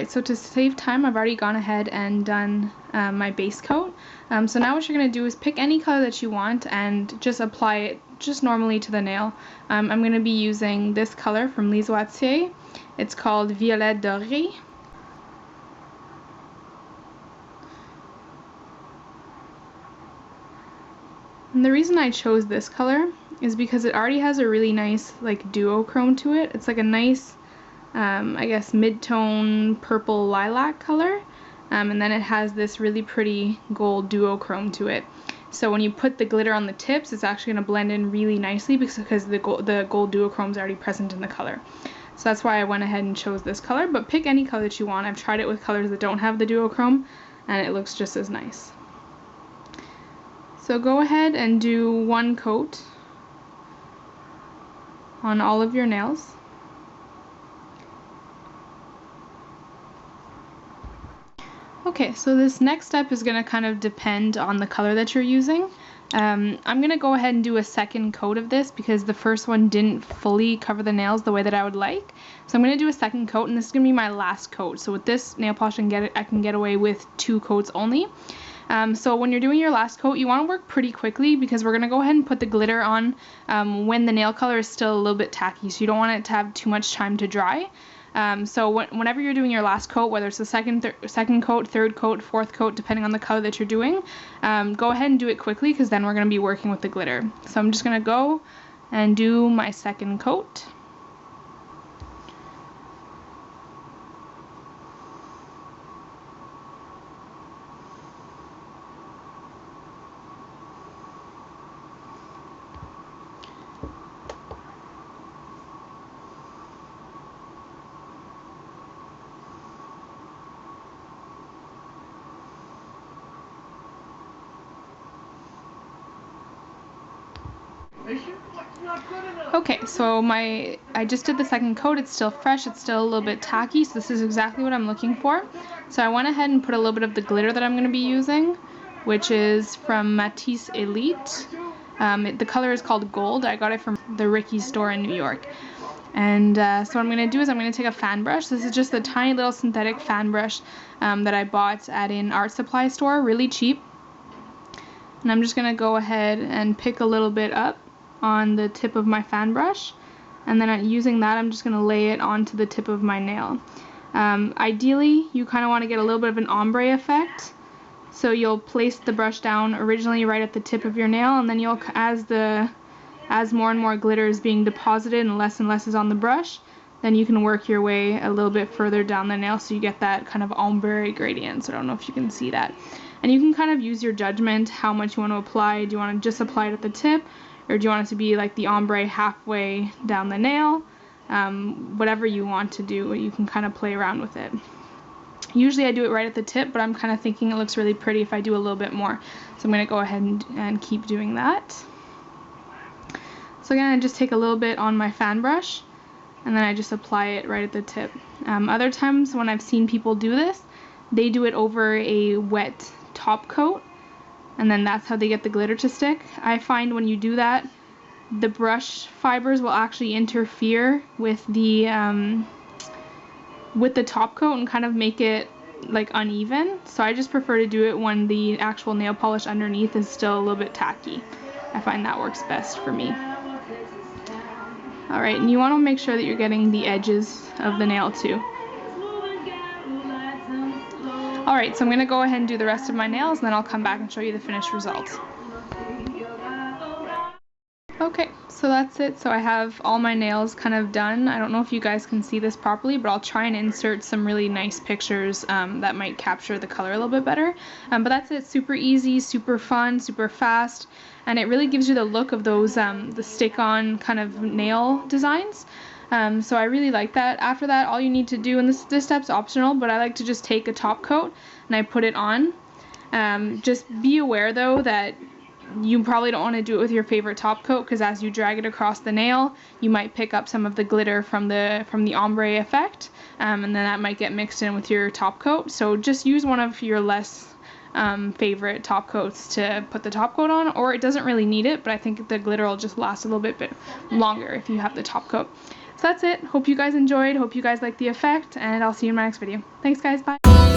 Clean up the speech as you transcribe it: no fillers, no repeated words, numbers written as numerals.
Alright, so to save time, I've already gone ahead and done my base coat. So now what you're going to do is pick any color that you want and just apply it just normally to the nail. I'm going to be using this color from Lise Watier. It's called Violet Doré. And the reason I chose this color is because it already has a really nice like duochrome to it. It's like a nice I guess mid-tone purple lilac color, and then it has this really pretty gold duochrome to it. So when you put the glitter on the tips, it's actually going to blend in really nicely because the gold duochrome is already present in the color. So that's why I went ahead and chose this color, but pick any color that you want. I've tried it with colors that don't have the duochrome, and it looks just as nice. So go ahead and do one coat on all of your nails. Okay, so this next step is going to kind of depend on the color that you're using. I'm going to go ahead and do a second coat of this because the first one didn't fully cover the nails the way that I would like. So I'm going to do a second coat, and this is going to be my last coat. So with this nail polish I can get away with 2 coats only. So when you're doing your last coat, you want to work pretty quickly because we're going to go ahead and put the glitter on when the nail color is still a little bit tacky, so you don't want it to have too much time to dry. So whenever you're doing your last coat, whether it's the second coat, third coat, fourth coat, depending on the color that you're doing, go ahead and do it quickly because then we're going to be working with the glitter. So I'm just going to go and do my second coat. Okay, so I just did the second coat. It's still fresh, it's still a little bit tacky, so this is exactly what I'm looking for. So I went ahead and put a little bit of the glitter that I'm going to be using, which is from Mattese Elite. The color is called Gold. I got it from the Ricky store in New York. And so what I'm going to do is I'm going to take a fan brush. This is just a tiny little synthetic fan brush that I bought at an art supply store, really cheap. And I'm just going to go ahead and pick a little bit up on the tip of my fan brush, and then using that I'm just going to lay it onto the tip of my nail. Ideally you kind of want to get a little bit of an ombre effect, so you'll place the brush down originally right at the tip of your nail, and then you'll as more and more glitter is being deposited and less is on the brush, then you can work your way a little bit further down the nail so you get that kind of ombre gradient. So I don't know if you can see that. And you can kind of use your judgment how much you want to apply. Do you want to just apply it at the tip, or do you want it to be like the ombre halfway down the nail? Whatever you want to do, you can kind of play around with it. Usually I do it right at the tip, but I'm kind of thinking it looks really pretty if I do a little bit more. So I'm going to go ahead and keep doing that. So again, I just take a little bit on my fan brush, and then I just apply it right at the tip. Other times when I've seen people do this, they do it over a wet top coat, and then that's how they get the glitter to stick. I find when you do that, the brush fibers will actually interfere with the top coat and kind of make it like uneven. So I just prefer to do it when the actual nail polish underneath is still a little bit tacky. I find that works best for me. Alright, and you want to make sure that you're getting the edges of the nail too. Alright, so I'm going to go ahead and do the rest of my nails, and then I'll come back and show you the finished result. Okay, so that's it. So I have all my nails kind of done. I don't know if you guys can see this properly, but I'll try and insert some really nice pictures that might capture the color a little bit better. But that's it. Super easy, super fun, super fast, and it really gives you the look of those the stick-on kind of nail designs. So I really like that. After that, all you need to do, and this step's optional, but I like to just take a top coat and I put it on. Just be aware though that you probably don't want to do it with your favorite top coat, because as you drag it across the nail, you might pick up some of the glitter from the ombre effect, and then that might get mixed in with your top coat. So just use one of your less favorite top coats to put the top coat on, or it doesn't really need it, but I think the glitter will just last a little bit longer if you have the top coat. So that's it. Hope you guys enjoyed. Hope you guys liked the effect, and I'll see you in my next video. Thanks guys, bye!